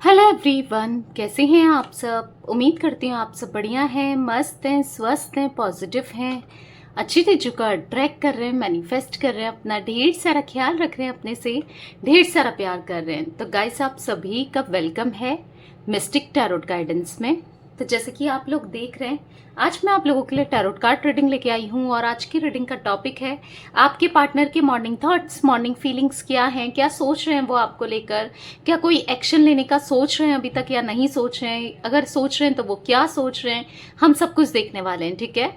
Hello everyone, कैसे हैं आप सब। उम्मीद करती हूँ आप सब बढ़िया हैं, मस्त हैं, स्वस्थ हैं, पॉजिटिव हैं, अच्छी चीज़ों का अट्रैक्ट कर रहे हैं, मैनिफेस्ट कर रहे हैं, अपना ढेर सारा ख्याल रख रहे हैं, अपने से ढेर सारा प्यार कर रहे हैं। तो गाइस, आप सभी का वेलकम है मिस्टिक टैरोट गाइडेंस में। तो जैसे कि आप लोग देख रहे हैं, आज मैं आप लोगों के लिए टैरोट कार्ड रीडिंग लेके आई हूँ और आज की रीडिंग का टॉपिक है आपके पार्टनर के मॉर्निंग थॉट्स, मॉर्निंग फीलिंग्स क्या हैं, क्या सोच रहे हैं वो आपको लेकर, क्या कोई एक्शन लेने का सोच रहे हैं अभी तक या नहीं सोच रहे हैं, अगर सोच रहे हैं तो वो क्या सोच रहे हैं, हम सब कुछ देखने वाले हैं। ठीक है,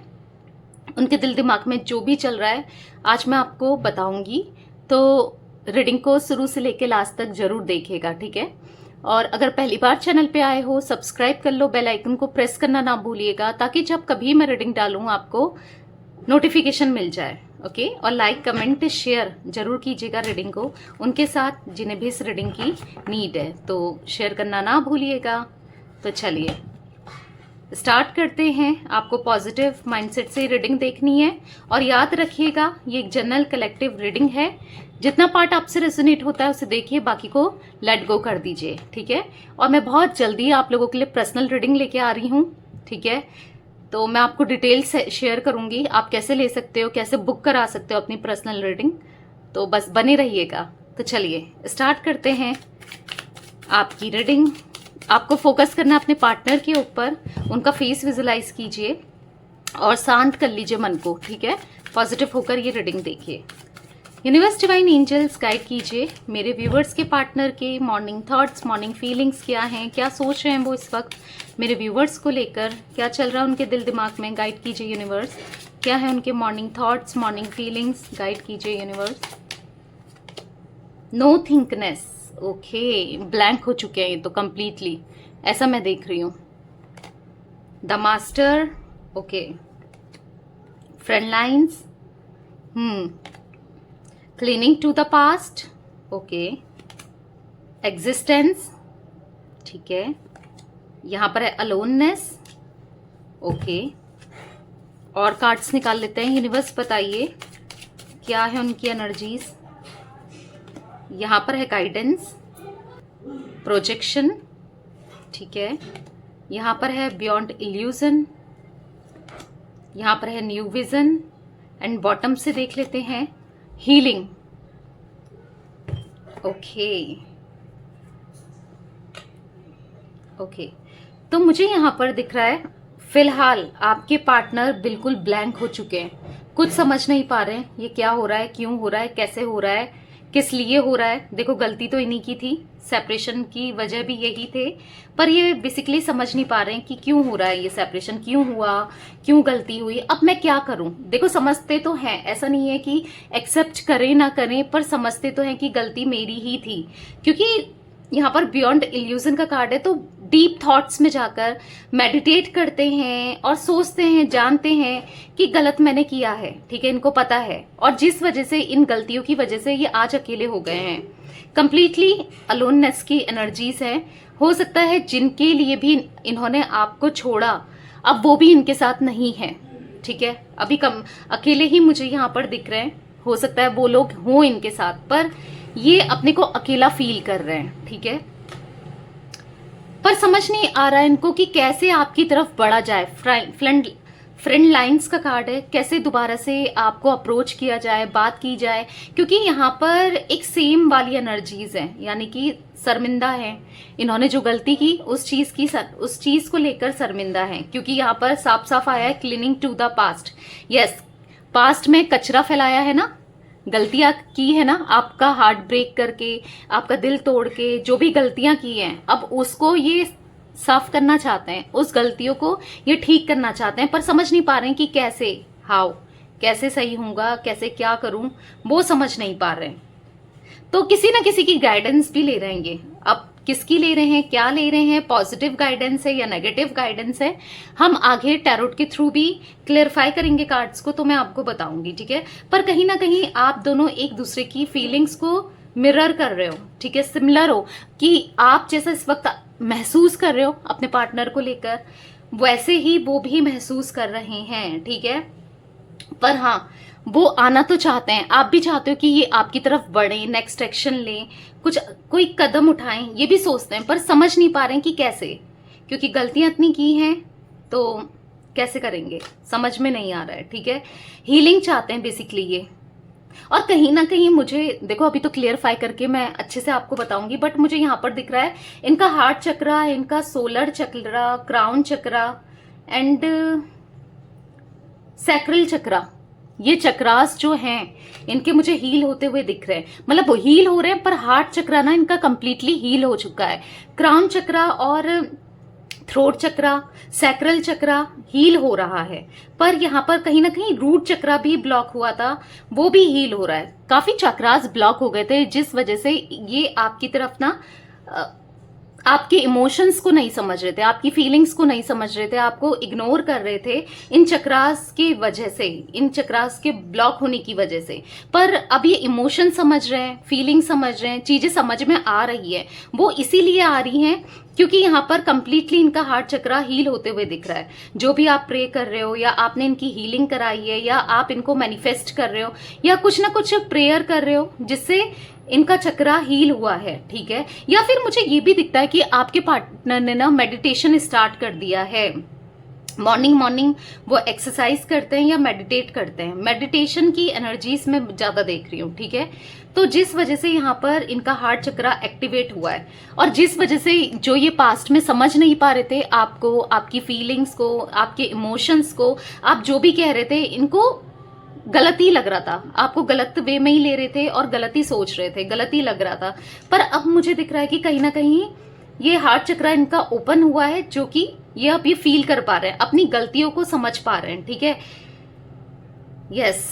उनके दिल दिमाग में जो भी चल रहा है आज मैं आपको बताऊंगी। तो रीडिंग को शुरू से लेके लास्ट तक जरूर देखिएगा, ठीक है। और अगर पहली बार चैनल पे आए हो, सब्सक्राइब कर लो, बेल आइकन को प्रेस करना ना भूलिएगा ताकि जब कभी मैं रीडिंग डालूं आपको नोटिफिकेशन मिल जाए। ओके, और लाइक कमेंट शेयर जरूर कीजिएगा रीडिंग को उनके साथ जिन्हें भी इस रीडिंग की नीड है, तो शेयर करना ना भूलिएगा। तो चलिए स्टार्ट करते हैं। आपको पॉजिटिव माइंडसेट से रीडिंग देखनी है और याद रखिएगा ये एक जनरल कलेक्टिव रीडिंग है। जितना पार्ट आपसे रेजोनेट होता है उसे देखिए, बाकी को लेट गो कर दीजिए, ठीक है। और मैं बहुत जल्दी आप लोगों के लिए पर्सनल रीडिंग लेके आ रही हूँ, ठीक है। तो मैं आपको डिटेल्स शेयर करूंगी, आप कैसे ले सकते हो, कैसे बुक करा सकते हो अपनी पर्सनल रीडिंग। तो बस बने रहिएगा। तो चलिए स्टार्ट करते हैं आपकी रीडिंग। आपको फोकस करना है अपने पार्टनर के ऊपर, उनका फेस विजुलाइज कीजिए और शांत कर लीजिए मन को, ठीक है। पॉजिटिव होकर ये रीडिंग देखिए। यूनिवर्स डिवाइन एंजल्स गाइड कीजिए मेरे व्यूवर्स के पार्टनर के मॉर्निंग थॉट्स, मॉर्निंग फीलिंग्स क्या हैं, क्या सोच रहे हैं वो इस वक्त मेरे व्यूवर्स को लेकर, क्या चल रहा है उनके दिल दिमाग में। गाइड कीजिए यूनिवर्स, क्या है उनके morning thoughts, morning feelings. Guide कीजिए यूनिवर्स। नो थिंकनेस, ओके, ब्लैंक हो चुके हैं ये तो कंप्लीटली, ऐसा मैं देख रही हूँ। The master, okay. Friend lines, cleaning to the past, okay. Existence, ठीक है। यहाँ पर है अलोननेस, ओके। और कार्ड्स निकाल लेते हैं। यूनिवर्स बताइए क्या है उनकी एनर्जीज। यहाँ पर है गाइडेंस, प्रोजेक्शन, ठीक है। यहाँ पर है बियॉन्ड इल्यूजन, यहाँ पर है न्यू विजन एंड बॉटम से देख लेते हैं हीलिंग, ओके ओके। तो मुझे यहाँ पर दिख रहा है फिलहाल आपके पार्टनर बिल्कुल ब्लैंक हो चुके हैं, कुछ समझ नहीं पा रहे हैं ये क्या हो रहा है, क्यों हो रहा है, कैसे हो रहा है, किस लिए हो रहा है। देखो गलती तो इन्हीं की थी, सेपरेशन की वजह भी यही थे, पर ये बेसिकली समझ नहीं पा रहे हैं कि क्यों हो रहा है ये सेपरेशन, क्यों हुआ, क्यों गलती हुई, अब मैं क्या करूं। देखो समझते तो हैं, ऐसा नहीं है कि एक्सेप्ट करें ना करें, पर समझते तो हैं कि गलती मेरी ही थी। क्योंकि यहाँ पर बियॉन्ड इल्यूजन का कार्ड है, तो डीप थॉट्स में जाकर मेडिटेट करते हैं और सोचते हैं, जानते हैं कि गलत मैंने किया है, ठीक है, इनको पता है। और जिस वजह से, इन गलतियों की वजह से ये आज अकेले हो गए हैं। कंप्लीटली अलोननेस की एनर्जीज है। हो सकता है जिनके लिए भी इन्होंने आपको छोड़ा अब वो भी इनके साथ नहीं है, ठीक है। अभी कम अकेले ही मुझे यहाँ पर दिख रहे हैं। हो सकता है वो लोग हों इनके साथ, पर ये अपने को अकेला फील कर रहे हैं, ठीक है। पर समझ नहीं आ रहा है इनको कि कैसे आपकी तरफ बढ़ा जाए। फ्रेंड लाइंस का कार्ड है, कैसे दोबारा से आपको अप्रोच किया जाए, बात की जाए। क्योंकि यहाँ पर एक सेम वाली एनर्जीज है, यानी कि शर्मिंदा है, इन्होंने जो गलती की उस चीज को लेकर शर्मिंदा है। क्योंकि यहाँ पर साफ साफ आया है cleaning to the past. Yes, past में कचरा फैलाया है ना, गलतियां की है ना, आपका हार्ट ब्रेक करके, आपका दिल तोड़ के जो भी गलतियां की हैं, अब उसको ये साफ करना चाहते हैं, उस गलतियों को ये ठीक करना चाहते हैं, पर समझ नहीं पा रहे हैं कि कैसे, हाउ, कैसे सही होगा, कैसे क्या करूं, वो समझ नहीं पा रहे हैं। तो किसी ना किसी की गाइडेंस भी ले रहेंगे। अब किसकी ले रहे हैं, क्या ले रहे हैं, पॉजिटिव गाइडेंस है या नेगेटिव गाइडेंस है, हम आगे टैरोट के थ्रू भी क्लियरफाई करेंगे कार्ड्स को, तो मैं आपको बताऊंगी, ठीक है। पर कहीं ना कहीं आप दोनों एक दूसरे की फीलिंग्स को मिरर कर रहे हो, ठीक है, सिमिलर हो, कि आप जैसा इस वक्त महसूस कर रहे हो अपने पार्टनर को लेकर, वैसे ही वो भी महसूस कर रहे हैं, ठीक है। पर हाँ, वो आना तो चाहते हैं, आप भी चाहते हो कि ये आपकी तरफ बढ़े, नेक्स्ट एक्शन लें, कुछ कोई कदम उठाएं, ये भी सोचते हैं, पर समझ नहीं पा रहे हैं कि कैसे, क्योंकि गलतियां इतनी की हैं तो कैसे करेंगे, समझ में नहीं आ रहा है। ठीक है, हीलिंग चाहते हैं बेसिकली ये। और कहीं ना कहीं मुझे देखो, अभी तो क्लियरफाई करके मैं अच्छे से आपको बताऊंगी, बट मुझे यहाँ पर दिख रहा है इनका हार्ट चक्रा, इनका solar chakra, crown chakra and sacral chakra, ये चक्रास जो हैं इनके मुझे हील होते हुए दिख रहे हैं। मतलब वो हील हो रहे हैं, पर हार्ट चक्रा ना इनका कंप्लीटली हील हो चुका है। क्राउन चक्रा और थ्रोट चक्रा, सैक्रल चक्रा हील हो रहा है, पर यहाँ पर कहीं ना कहीं रूट चक्रा भी ब्लॉक हुआ था, वो भी हील हो रहा है। काफी चक्रास ब्लॉक हो गए थे, जिस वजह से ये आपकी तरफ ना आपके इमोशंस को नहीं समझ रहे थे, आपकी फीलिंग्स को नहीं समझ रहे थे, आपको इग्नोर कर रहे थे इन चक्रास की वजह से, इन चक्रास के ब्लॉक होने की वजह से। पर अब ये इमोशन समझ रहे हैं, फीलिंग समझ रहे हैं, चीजें समझ में आ रही है। वो इसीलिए आ रही हैं क्योंकि यहाँ पर कंप्लीटली इनका हार्ट चक्रा हील होते हुए दिख रहा है। जो भी आप प्रे कर रहे हो, या आपने इनकी हीलिंग कराई है, या आप इनको मैनिफेस्ट कर रहे हो, या कुछ ना कुछ प्रेयर कर रहे हो जिससे इनका चक्रा हील हुआ है। ठीक है, या फिर मुझे ये भी दिखता है कि आपके पार्टनर ने ना मेडिटेशन स्टार्ट कर दिया है। मॉर्निंग वो एक्सरसाइज करते हैं या मेडिटेट करते हैं। मेडिटेशन की एनर्जीज में ज्यादा देख रही हूँ। ठीक है, तो जिस वजह से यहाँ पर इनका हार्ट चक्रा एक्टिवेट हुआ है, और जिस वजह से जो ये पास्ट में समझ नहीं पा रहे थे आपको, आपकी फीलिंग्स को, आपके इमोशंस को, आप जो भी कह रहे थे, इनको गलत ही लग रहा था, आपको गलत वे में ही ले रहे थे और गलत ही सोच रहे थे, गलत ही लग रहा था। पर अब मुझे दिख रहा है कि कहीं ना कहीं ये हार्ट चक्रा इनका ओपन हुआ है, जो कि ये अब ये फील कर पा रहे हैं, अपनी गलतियों को समझ पा रहे हैं। ठीक है, यस,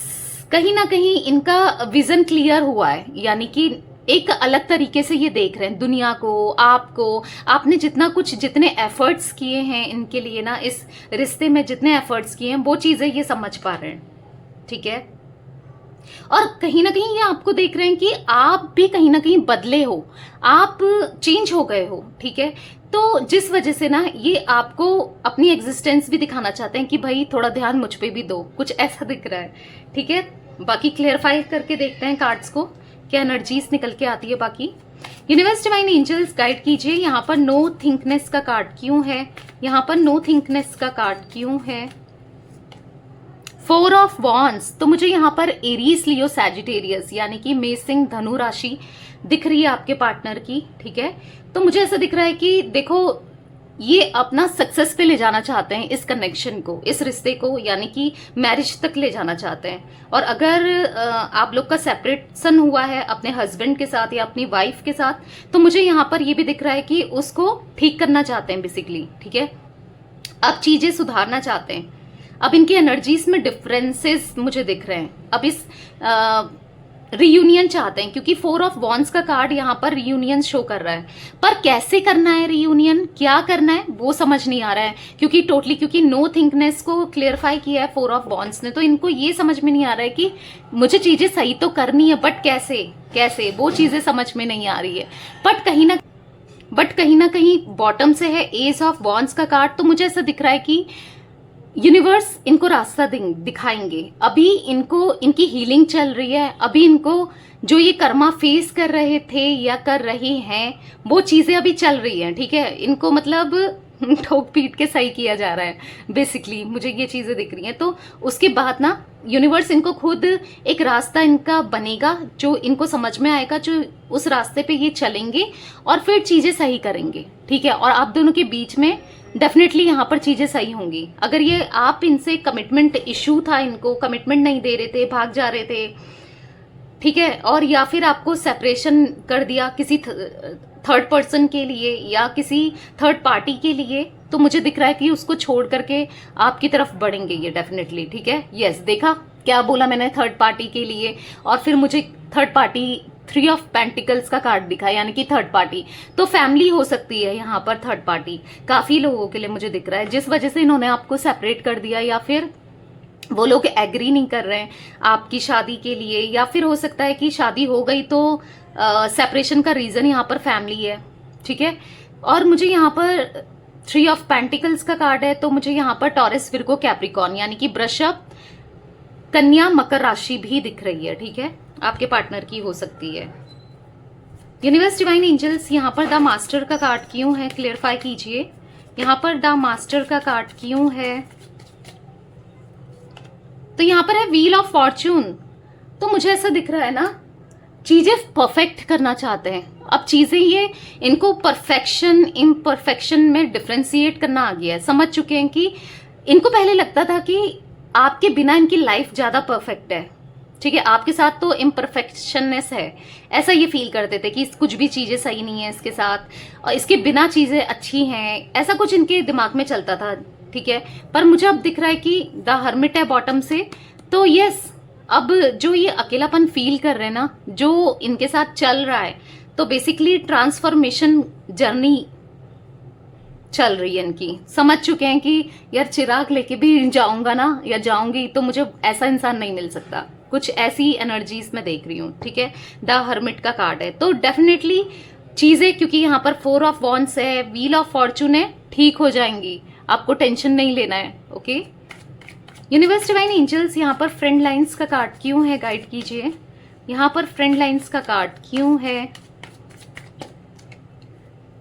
कहीं ना कहीं इनका विजन क्लियर हुआ है, यानी कि एक अलग तरीके से ये देख रहे हैं दुनिया को, आपको, आपने जितना कुछ, जितने एफर्ट्स किए हैं इनके लिए ना, इस रिश्ते में जितने एफर्ट्स किए हैं, वो चीजें ये समझ पा रहे हैं। ठीक है, और कहीं ना कहीं ये आपको देख रहे हैं कि आप भी कहीं ना कहीं बदले हो, आप चेंज हो गए हो। ठीक है, तो जिस वजह से ना ये आपको अपनी एग्जिस्टेंस भी दिखाना चाहते हैं कि भाई थोड़ा ध्यान मुझ पे भी दो, कुछ ऐसा दिख रहा है। ठीक है, बाकी क्लियरफाई करके देखते हैं कार्ड्स को, क्या एनर्जीज निकल के आती है। बाकी यूनिवर्स डिवाइन एंजल्स गाइड कीजिए, यहाँ पर नो थिंकनेस का कार्ड क्यों है, यहाँ पर नो थिंकनेस का कार्ड क्यों है। 4 ऑफ वॉन्ड्स, तो मुझे यहाँ पर एरीज, लियो, सैजिटेरियस यानी कि मेष, सिंह, धनु राशि दिख रही है आपके पार्टनर की। ठीक है, तो मुझे ऐसा दिख रहा है कि देखो ये अपना सक्सेस पे ले जाना चाहते हैं इस कनेक्शन को, इस रिश्ते को, यानी कि मैरिज तक ले जाना चाहते हैं। और अगर आप लोग का सेपरेशन हुआ है अपने हस्बैंड के साथ या अपनी वाइफ के साथ, तो मुझे यहाँ पर ये भी दिख रहा है कि उसको ठीक करना चाहते हैं बेसिकली। ठीक है, अब चीजें सुधारना चाहते हैं। अब इनकी एनर्जीज में डिफरेंसेस मुझे दिख रहे हैं। अब इस रियूनियन चाहते हैं, क्योंकि 4 ऑफ वॉन्ड्स का कार्ड यहाँ पर रियूनियन शो कर रहा है, पर कैसे करना है रियूनियन, क्या करना है वो समझ नहीं आ रहा है, क्योंकि नो थिंकनेस को क्लियरफाई किया है 4 ऑफ वॉन्ड्स ने, तो इनको ये समझ में नहीं आ रहा है कि मुझे चीजें सही तो करनी है, बट कैसे वो चीजें समझ में नहीं आ रही है। बट कहीं ना कहीं बॉटम से है एज ऑफ वॉन्ड्स का कार्ड, तो मुझे ऐसा दिख रहा है कि यूनिवर्स इनको रास्ता दिखाएंगे। अभी इनको, इनकी हीलिंग चल रही है, अभी इनको जो ये कर्मा फेस कर रहे थे या कर रही हैं, वो चीजें अभी चल रही हैं। ठीक है, इनको मतलब ठोक पीट के सही किया जा रहा है बेसिकली, मुझे ये चीजें दिख रही हैं। तो उसके बाद ना यूनिवर्स इनको खुद एक रास्ता इनका बनेगा, जो इनको समझ में आएगा, जो उस रास्ते पे ये चलेंगे और फिर चीजें सही करेंगे। ठीक है, और आप दोनों के बीच में डेफिनेटली यहाँ पर चीजें सही होंगी। अगर ये आप इनसे कमिटमेंट इशू था, इनको कमिटमेंट नहीं दे रहे थे, भाग जा रहे थे, ठीक है, और या फिर आपको सेपरेशन कर दिया किसी थर्ड पर्सन के लिए या किसी थर्ड पार्टी के लिए, तो मुझे दिख रहा है कि उसको छोड़ करके आपकी तरफ बढ़ेंगे ये डेफिनेटली। ठीक है, यस, देखा क्या बोला मैंने, थर्ड पार्टी के लिए, और फिर मुझे थर्ड पार्टी 3 ऑफ पेंटिकल्स का कार्ड दिखा, यानी कि थर्ड पार्टी। तो फैमिली हो सकती है यहाँ पर थर्ड पार्टी, काफी लोगों के लिए मुझे दिख रहा है, जिस वजह से इन्होंने आपको सेपरेट कर दिया, या फिर वो लोग एग्री नहीं कर रहे हैं आपकी शादी के लिए, या फिर हो सकता है कि शादी हो गई तो सेपरेशन का रीजन यहाँ पर फैमिली है। ठीक है, और मुझे यहाँ पर 3 ऑफ पेंटिकल्स का कार्ड है, तो मुझे यहाँ पर टॉरस, विर्गो, कैप्रिकॉर्न यानी कि वृषभ, कन्या मकर राशि भी दिख रही है, ठीक है, आपके पार्टनर की हो सकती है। यूनिवर्स डिवाइन एंजल्स, यहाँ पर द मास्टर का कार्ड क्यों है, क्लियरफाई कीजिए। यहाँ पर द मास्टर का कार्ड क्यों है? तो यहाँ पर है व्हील ऑफ फॉर्च्यून। तो मुझे ऐसा दिख रहा है ना, चीजें परफेक्ट करना चाहते हैं। अब चीजें ये इनको परफेक्शन इम्परफेक्शन में डिफ्रेंशिएट करना आ गया है। समझ चुके हैं कि इनको पहले लगता था कि आपके बिना इनकी लाइफ ज्यादा परफेक्ट है, ठीक है, आपके साथ तो इम्परफेक्शननेस है, ऐसा ये फील करते थे कि कुछ भी चीजें सही नहीं है इसके साथ और इसके बिना चीजें अच्छी हैं, ऐसा कुछ इनके दिमाग में चलता था, ठीक है। पर मुझे अब दिख रहा है कि द हर्मिट है बॉटम से। तो यस, अब जो ये अकेलापन फील कर रहे हैं ना, जो इनके साथ चल रहा है, तो बेसिकली ट्रांसफॉर्मेशन जर्नी चल रही है इनकी। समझ चुके हैं कि यार चिराग लेके भी जाऊंगा ना या जाऊंगी तो मुझे ऐसा इंसान नहीं मिल सकता, कुछ ऐसी एनर्जीज में देख रही हूँ, ठीक है। द हर्मिट का कार्ड है, तो डेफिनेटली चीजें, क्योंकि यहाँ पर 4 ऑफ वॉन्ड्स है, व्हील ऑफ फॉर्चून है, ठीक हो जाएंगी, आपको टेंशन नहीं लेना है, ओके। यूनिवर्स डिवाइन एंजल्स, यहाँ पर फ्रेंड लाइन्स का कार्ड क्यों है, गाइड कीजिए। यहाँ पर फ्रेंड लाइन्स का कार्ड क्यों है?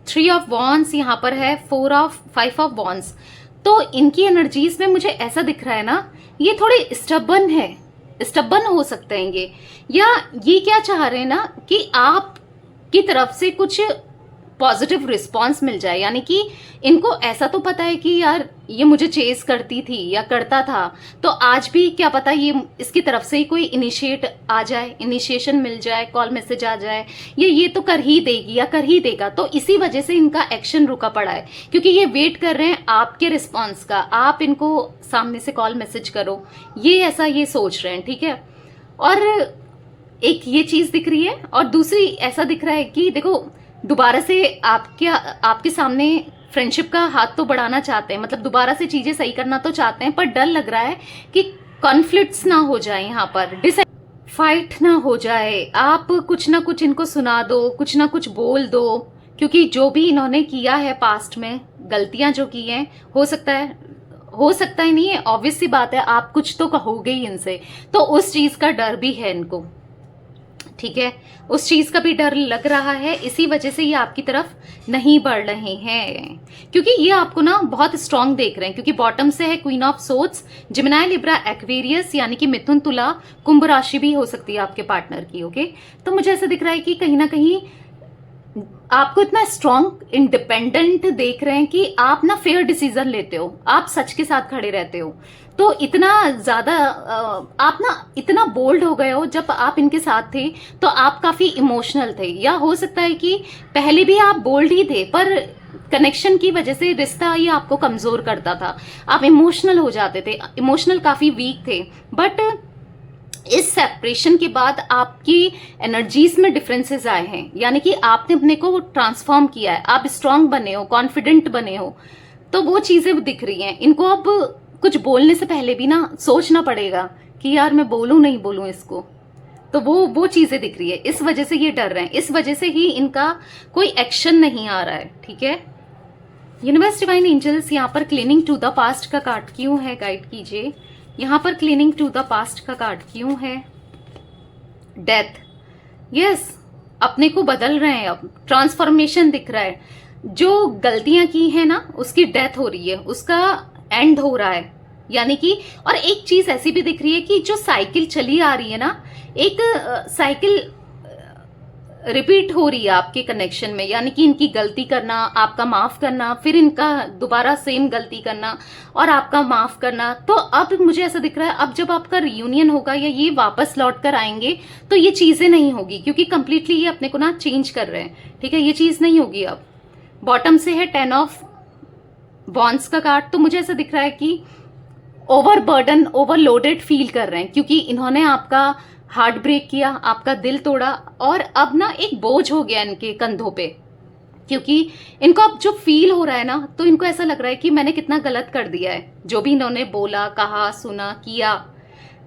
3 ऑफ वॉन्ड्स यहाँ पर है, 5 ऑफ वॉन्ड्स। तो इनकी एनर्जीज में मुझे ऐसा दिख रहा है ना, ये थोड़े स्टबन है, स्टबन हो सकते हैं ये, या ये क्या चाह रहे हैं ना कि आप की तरफ से कुछ पॉजिटिव रिस्पांस मिल जाए। यानी कि इनको ऐसा तो पता है कि यार ये मुझे चेस करती थी या करता था, तो आज भी क्या पता ये इसकी तरफ से ही कोई इनिशिएट आ जाए, इनिशिएशन मिल जाए, कॉल मैसेज आ जाए, ये तो कर ही देगी या कर ही देगा। तो इसी वजह से इनका एक्शन रुका पड़ा है, क्योंकि ये वेट कर रहे हैं आपके रिस्पॉन्स का, आप इनको सामने से कॉल मैसेज करो, ये ऐसा ये सोच रहे हैं, ठीक है। और एक ये चीज दिख रही है, और दूसरी ऐसा दिख रहा है कि देखो दोबारा से आपके सामने फ्रेंडशिप का हाथ तो बढ़ाना चाहते हैं, मतलब दोबारा से चीजें सही करना तो चाहते हैं, पर डर लग रहा है कि कॉन्फ्लिक्ट्स ना हो जाए, यहाँ पर फाइट ना हो जाए। आप कुछ ना कुछ इनको सुना दो, कुछ ना कुछ बोल दो, क्योंकि जो भी इन्होंने किया है पास्ट में, गलतियां जो की हैं, हो सकता है नहीं है, ऑब्वियस सी बात है, आप कुछ तो कहोगे ही इनसे, तो उस चीज का डर भी है इनको, ठीक है, उस चीज का भी डर लग रहा है। इसी वजह से ये आपकी तरफ नहीं बढ़ रहे हैं, क्योंकि ये आपको ना बहुत स्ट्रांग देख रहे हैं, क्योंकि बॉटम से है queen of swords, Gemini, Libra, Aquarius, यानी कि मिथुन, तुला, कुंभ राशि भी हो सकती है आपके पार्टनर की, ओके। तो मुझे ऐसा दिख रहा है कि कहीं ना कहीं आपको इतना स्ट्रांग इंडिपेंडेंट देख रहे हैं कि आप ना फेयर डिसीजन लेते हो, आप सच के साथ खड़े रहते हो। तो इतना ज्यादा आप ना इतना बोल्ड हो गए हो, जब आप इनके साथ थे तो आप काफी इमोशनल थे, या हो सकता है कि पहले भी आप बोल्ड ही थे, पर कनेक्शन की वजह से रिश्ता ये आपको कमजोर करता था, आप इमोशनल हो जाते थे, इमोशनल काफी वीक थे। बट इस सेपरेशन के बाद आपकी एनर्जीज में डिफरेंसेस आए हैं, यानी कि आपने अपने को ट्रांसफॉर्म किया है, आप स्ट्रांग बने हो, कॉन्फिडेंट बने हो, तो वो चीजें दिख रही हैं इनको। अब कुछ बोलने से पहले भी ना सोचना पड़ेगा कि यार मैं बोलूं नहीं बोलूं इसको, तो वो चीजें दिख रही है, इस वजह से ये डर रहे हैं, इस वजह से ही इनका कोई एक्शन नहीं आ रहा है, ठीक है। यूनिवर्स डिवाइन एंजल्स, यहाँ पर क्लीनिंग टू द पास्ट का कार्ड क्यों है, गाइड कीजिए। यहाँ पर क्लीनिंग टू द पास्ट का कार्ड क्यों है? डेथ, यस, अपने को बदल रहे हैं, अब ट्रांसफॉर्मेशन दिख रहा है, जो गलतियां की है ना उसकी डेथ हो रही है, उसका एंड हो रहा है, यानी कि। और एक चीज ऐसी भी दिख रही है कि जो साइकिल चली आ रही है ना, एक साइकिल रिपीट हो रही है आपके कनेक्शन में, यानी कि इनकी गलती करना, आपका माफ करना, फिर इनका दोबारा सेम गलती करना और आपका माफ करना। तो अब मुझे ऐसा दिख रहा है, अब जब आपका रियूनियन होगा या ये वापस लौट कर आएंगे तो ये चीजें नहीं होगी, क्योंकि कंप्लीटली ये अपने को ना चेंज कर रहे हैं, ठीक है, ये चीज नहीं होगी। अब बॉटम से है 10 ऑफ वॉन्ड्स का कार्ड, तो मुझे ऐसा दिख रहा है कि ओवरबर्डन, ओवरलोडेड फील कर रहे हैं, क्योंकि इन्होंने आपका हार्ट ब्रेक किया, आपका दिल तोड़ा, और अब ना एक बोझ हो गया इनके कंधों पे, क्योंकि इनको अब जो फील हो रहा है ना, तो इनको ऐसा लग रहा है कि मैंने कितना गलत कर दिया है, जो भी इन्होंने बोला, कहा, सुना, किया,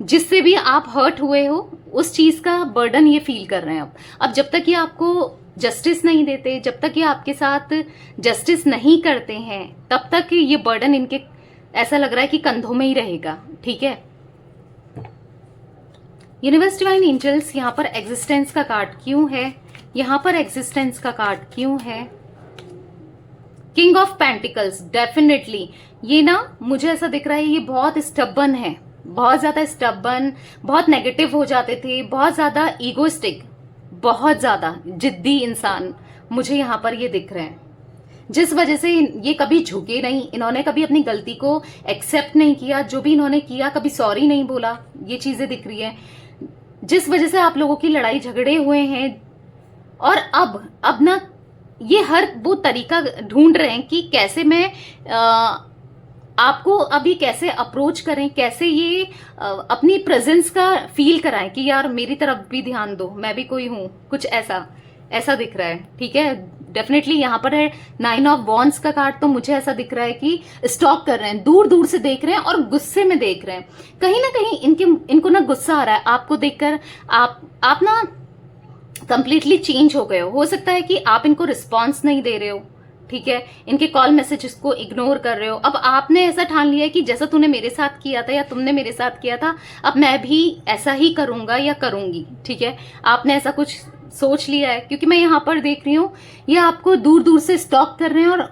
जिससे भी आप हर्ट हुए हो, उस चीज का बर्डन ये फील कर रहे हैं। अब जब तक ये आपको जस्टिस नहीं देते, जब तक ये आपके साथ जस्टिस नहीं करते हैं, तब तक ये बर्डन इनके ऐसा लग रहा है कि कंधों में ही रहेगा, ठीक है। यूनिवर्स डिवाइन एंजल्स, यहाँ पर एग्जिस्टेंस का कार्ड क्यों है? यहाँ पर एग्जिस्टेंस का कार्ड क्यों है? किंग ऑफ पेंटिकल्स, डेफिनेटली ये ना मुझे ऐसा दिख रहा है ये बहुत स्टबन है, बहुत ज्यादा स्टबन, बहुत नेगेटिव हो जाते थे, बहुत ज्यादा ईगोइस्टिक, बहुत ज्यादा जिद्दी इंसान मुझे यहाँ पर ये दिख रहे हैं, जिस वजह से ये कभी झुके नहीं, इन्होंने कभी अपनी गलती को एक्सेप्ट नहीं किया, जो भी इन्होंने किया कभी सॉरी नहीं बोला, ये चीजें दिख रही है, जिस वजह से आप लोगों की लड़ाई झगड़े हुए हैं। और अब ना ये हर वो तरीका ढूंढ रहे हैं कि कैसे मैं आपको अभी कैसे अप्रोच करें, कैसे ये अपनी प्रेजेंस का फील कराएं कि यार मेरी तरफ भी ध्यान दो, मैं भी कोई हूं, कुछ ऐसा दिख रहा है। ठीक है, डेफिनेटली यहाँ पर है 9 ऑफ वॉन्ड्स का कार्ड, तो मुझे ऐसा दिख रहा है कि स्टॉक कर रहे हैं, दूर दूर से देख रहे हैं और गुस्से में देख रहे हैं, कहीं ना कहीं इनको ना गुस्सा आ रहा है आपको देखकर। आप ना कंप्लीटली चेंज हो गए हो सकता है कि आप इनको रिस्पॉन्स नहीं दे रहे हो, ठीक है, इनके कॉल मैसेजेस को इग्नोर कर रहे हो। अब आपने ऐसा ठान लिया है कि जैसा तूने मेरे साथ किया था या तुमने मेरे साथ किया था, अब मैं भी ऐसा ही करूंगा या करूंगी। ठीक है, आपने ऐसा कुछ सोच लिया है, क्योंकि मैं यहाँ पर देख रही हूँ ये आपको दूर दूर से स्टॉक कर रहे हैं और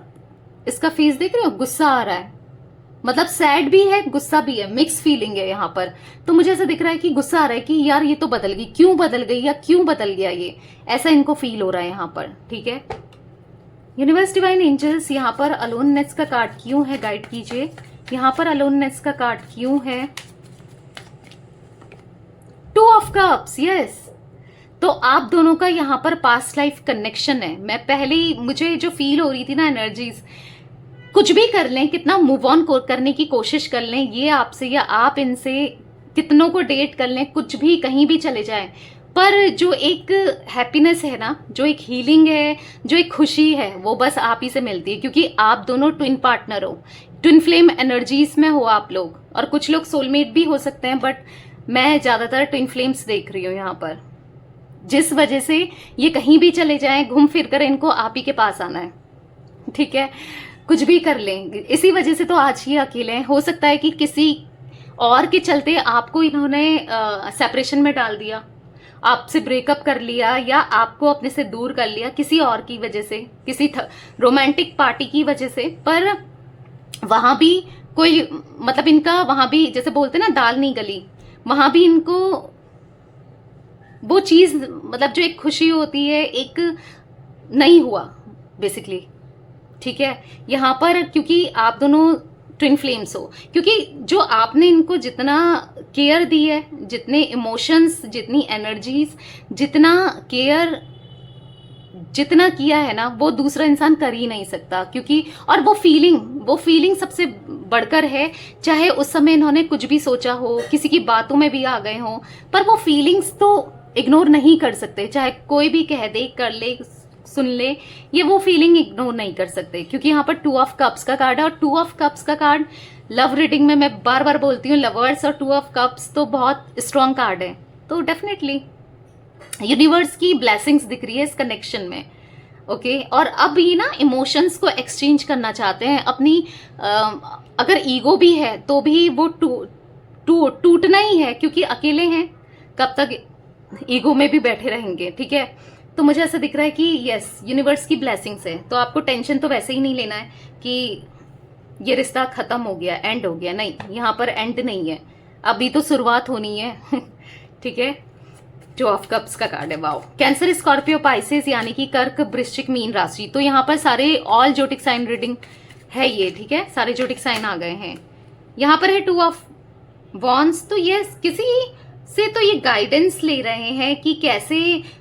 इसका फेस देख रहे हो, गुस्सा आ रहा है, मतलब सैड भी है गुस्सा भी है, मिक्स फीलिंग है यहाँ पर। तो मुझे ऐसा दिख रहा है कि गुस्सा आ रहा है कि यार ये तो बदल गई, क्यों बदल गई या क्यों बदल गया, ये ऐसा इनको फील हो रहा है यहाँ पर। ठीक है, यूनिवर्स डिवाइन एंजल्स, यहाँ पर अलोननेस का कार्ड क्यों है, गाइड कीजिए। यहाँ पर अलोननेस का कार्ड क्यों है? 2 ऑफ कप्स, यस। तो आप दोनों का यहाँ पर पास्ट लाइफ कनेक्शन है। मैं पहले ही मुझे जो फील हो रही थी ना एनर्जीज, कुछ भी कर लें, कितना मूव ऑन करने की कोशिश कर लें ये आपसे या आप इनसे, कितनों को डेट कर लें, कुछ भी कहीं भी चले जाएं, पर जो एक हैप्पीनेस है ना, जो एक हीलिंग है, जो एक खुशी है, वो बस आप ही से मिलती है, क्योंकि आप दोनों ट्विन पार्टनर हो, ट्विन फ्लेम एनर्जीज में हो आप लोग, और कुछ लोग सोलमेट भी हो सकते हैं, बट मैं ज्यादातर ट्विन फ्लेम्स देख रही हूँ यहाँ पर, जिस वजह से ये कहीं भी चले जाएं, घूम फिर कर इनको आप ही के पास आना है। ठीक है, कुछ भी कर लें, इसी वजह से तो आज ये अकेले हैं। हो सकता है कि किसी और के चलते आपको इन्होंने सेपरेशन में डाल दिया, आपसे ब्रेकअप कर लिया, या आपको अपने से दूर कर लिया किसी और की वजह से, किसी रोमांटिक पार्टी की वजह से। पर वहां भी कोई मतलब इनका, वहां भी जैसे बोलते ना दाल नहीं गली, वहां भी इनको वो चीज, मतलब जो एक खुशी होती है, एक नहीं हुआ बेसिकली। ठीक है, यहाँ पर क्योंकि आप दोनों ट्विन फ्लेम्स हो, क्योंकि जो आपने इनको जितना केयर दी है, जितने इमोशंस, जितनी एनर्जीज, जितना केयर जितना किया है ना, वो दूसरा इंसान कर ही नहीं सकता। क्योंकि और वो फीलिंग सबसे बढ़कर है, चाहे उस समय इन्होंने कुछ भी सोचा हो, किसी की बातों में भी आ गए हो, पर वो फीलिंग्स तो इग्नोर नहीं कर सकते, चाहे कोई भी कह दे, कर ले, सुन ले, ये वो फीलिंग इग्नोर नहीं कर सकते। क्योंकि यहाँ पर 2 ऑफ कप्स का कार्ड है, और 2 ऑफ कप्स का कार्ड लव रीडिंग में मैं बार बार बोलती हूँ, लवर्स और 2 ऑफ कप्स तो बहुत स्ट्रॉन्ग कार्ड है। तो डेफिनेटली यूनिवर्स की ब्लेसिंग्स दिख रही है इस कनेक्शन में। ओके, और अब ये ना इमोशंस को एक्सचेंज करना चाहते हैं अपनी, अगर ईगो भी है तो भी वो टूटना ही है, क्योंकि अकेले हैं, कब तक ईगो में भी बैठे रहेंगे। ठीक है, तो मुझे ऐसा दिख रहा है कि यस, यूनिवर्स की ब्लेसिंग्स है, तो आपको टेंशन तो वैसे ही नहीं लेना है कि ये रिश्ता खत्म हो गया, एंड हो गया, नहीं, यहाँ पर एंड नहीं है, अभी तो शुरुआत होनी है। ठीक है, 2 ऑफ कप्स का कार्ड है, वाओ। कैंसर, स्कॉर्पियो, पाइसेस, यानी कि कर्क, वृश्चिक, मीन राशि, तो यहाँ पर सारे ऑल जोटिक साइन रीडिंग है ये। ठीक है, सारे जोटिक साइन आ गए हैं। यहाँ पर है 2 ऑफ वॉन्ड्स, तो ये किसी से तो ये गाइडेंस ले रहे हैं कि कैसे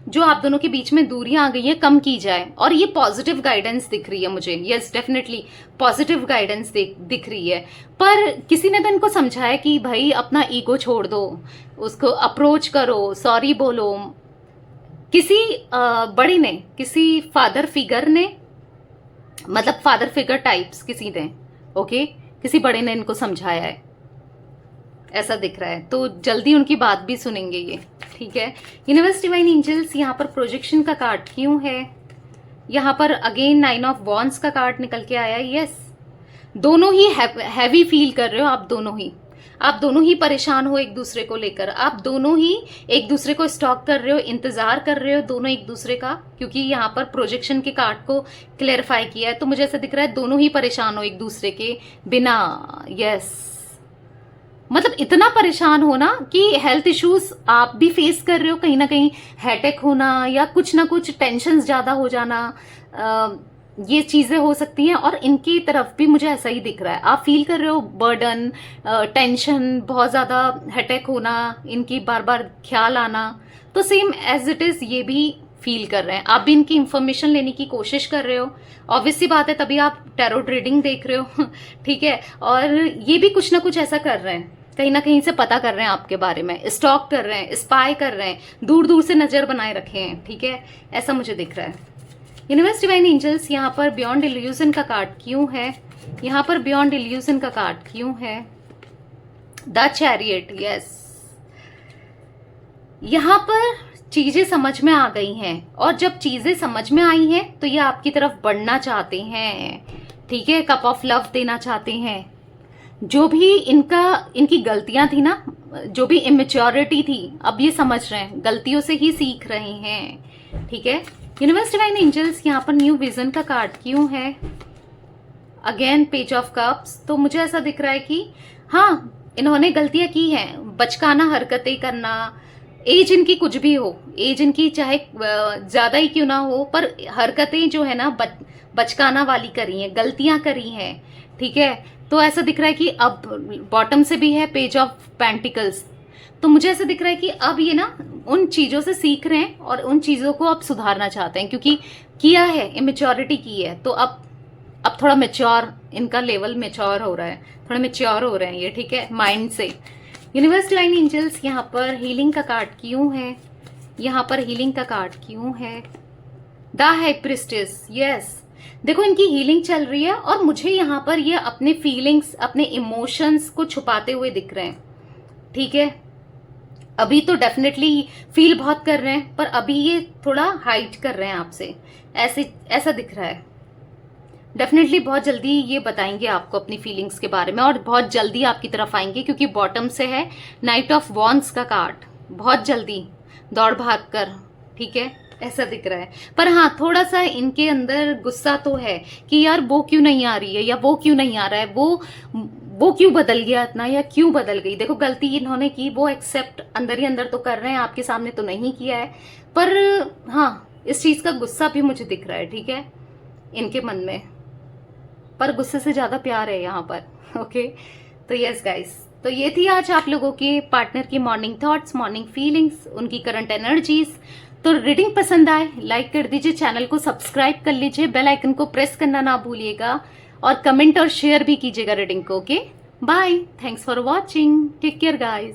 जो आप दोनों के बीच में दूरियां आ गई है कम की जाए, और ये पॉजिटिव गाइडेंस दिख रही है मुझे। यस, डेफिनेटली पॉजिटिव गाइडेंस दिख रही है। पर किसी ने तो इनको समझाया कि भाई अपना ईगो छोड़ दो, उसको अप्रोच करो, सॉरी बोलो। किसी बड़ी ने, किसी फादर फिगर ने, मतलब फादर फिगर टाइप्स किसी ने, ओके, किसी बड़े ने इनको समझाया है, ऐसा दिख रहा है। तो जल्दी उनकी बात भी सुनेंगे ये। ठीक है, यूनिवर्स डिवाइन एंजल्स, यहाँ पर प्रोजेक्शन का कार्ड क्यों है? यहाँ पर अगेन 9 ऑफ वॉन्ड्स का कार्ड निकल के आया है। यस, दोनों ही हैवी फील कर रहे हो आप, दोनों ही आप दोनों ही परेशान हो एक दूसरे को लेकर, आप दोनों ही एक दूसरे को स्टॉक कर रहे हो, इंतजार कर रहे हो दोनों एक दूसरे का, क्योंकि यहाँ पर प्रोजेक्शन के कार्ड को क्लेरिफाई किया है। तो मुझे ऐसा दिख रहा है दोनों ही परेशान हो एक दूसरे के बिना। यस, मतलब इतना परेशान होना कि हेल्थ इश्यूज आप भी फेस कर रहे हो, कहीं ना कहीं हेडेक होना या कुछ ना कुछ टेंशन ज्यादा हो जाना, ये चीजें हो सकती हैं। और इनकी तरफ भी मुझे ऐसा ही दिख रहा है, आप फील कर रहे हो बर्डन, टेंशन, बहुत ज्यादा हेडेक होना, इनकी बार बार ख्याल आना। तो सेम एज इट इज ये भी फील कर रहे हैं, आप भी इनकी इंफॉर्मेशन लेने की कोशिश कर रहे हो। ऑब्वियस सी बात है, तभी आप टैरोट रीडिंग देख रहे हो ठीक है। और ये भी कुछ ना कुछ ऐसा कर रहे हैं, कहीं ना कहीं से पता कर रहे हैं आपके बारे में, स्टॉक कर रहे हैं, स्पाई कर रहे हैं, दूर दूर से नजर बनाए रखे हैं, ठीक है, ऐसा मुझे दिख रहा है। यूनिवर्स डिवाइन एंजल्स, यहाँ पर बियॉन्ड इल्यूजन का कार्ड क्यों है? यहाँ पर बियॉन्ड इल्यूजन का कार्ड क्यों है? द चैरियट, यस, यहाँ पर चीजें समझ में आ गई हैं, और जब चीजें समझ में आई हैं तो ये आपकी तरफ बढ़ना चाहते हैं, ठीक है, कप ऑफ लव देना चाहते हैं। जो भी इनकी गलतियां थी ना, जो भी इमेच्योरिटी थी, अब ये समझ रहे हैं, गलतियों से ही सीख रहे हैं, ठीक है। यूनिवर्स डिवाइन एंजल्स, यहाँ पर न्यू विजन का कार्ड क्यों है? Again page of cups. तो मुझे ऐसा दिख रहा है कि हाँ, इन्होंने गलतियां की हैं, बचकाना हरकतें करना, एज इनकी कुछ भी हो, एज इनकी चाहे ज्यादा ही क्यों ना हो, पर हरकतें जो है ना बचकाना वाली करी हैं, गलतियां करी हैं, ठीक है। तो ऐसा दिख रहा है कि अब बॉटम से भी है पेज ऑफ पेंटिकल्स। तो मुझे ऐसा दिख रहा है कि अब ये ना उन चीजों से सीख रहे हैं और उन चीजों को अब सुधारना चाहते हैं, क्योंकि किया है, इमेच्योरिटी की है, तो अब थोड़ा मेच्योर, इनका लेवल मेच्योर हो रहा है, थोड़ा मेच्योर हो रहे हैं ये, ठीक है, माइंड से। यूनिवर्स डिवाइन एंजल्स, यहाँ पर हीलिंग का कार्ड क्यों है? यहाँ पर हीलिंग का कार्ड क्यों है? द हाई प्रिस्टेस, यस, देखो इनकी हीलिंग चल रही है, और मुझे यहाँ पर ये अपने फीलिंग्स, अपने इमोशंस को छुपाते हुए दिख रहे हैं, ठीक है। अभी तो डेफिनेटली फील बहुत कर रहे हैं, पर अभी ये थोड़ा हाइड कर रहे हैं आपसे, ऐसा दिख रहा है। डेफिनेटली बहुत जल्दी ये बताएंगे आपको अपनी फीलिंग्स के बारे में, और बहुत जल्दी आपकी तरफ आएंगे, क्योंकि बॉटम से है नाइट ऑफ वॉन्ड्स का कार्ड, बहुत जल्दी दौड़ भाग कर, ठीक है, ऐसा दिख रहा है। पर हाँ, थोड़ा सा इनके अंदर गुस्सा तो है कि यार वो क्यों नहीं आ रही है, या वो क्यों नहीं आ रहा है, वो क्यों बदल गया इतना, या क्यों बदल गई। देखो गलती इन्होंने की, वो एक्सेप्ट अंदर ही अंदर तो कर रहे हैं, आपके सामने तो नहीं किया है, पर हाँ, इस चीज का गुस्सा भी मुझे दिख रहा है, ठीक है, इनके मन में, पर गुस्से से ज्यादा प्यार है यहाँ पर, ओके। तो यस गाइस, तो ये थी आज आप लोगों के पार्टनर की मॉर्निंग थॉट्स, मॉर्निंग फीलिंग्स, उनकी करंट एनर्जीज। तो रीडिंग पसंद आए लाइक कर दीजिए, चैनल को सब्सक्राइब कर लीजिए, बेल आइकन को प्रेस करना ना भूलिएगा, और कमेंट और शेयर भी कीजिएगा रीडिंग को, okay. Bye, thanks for watching, take care guys.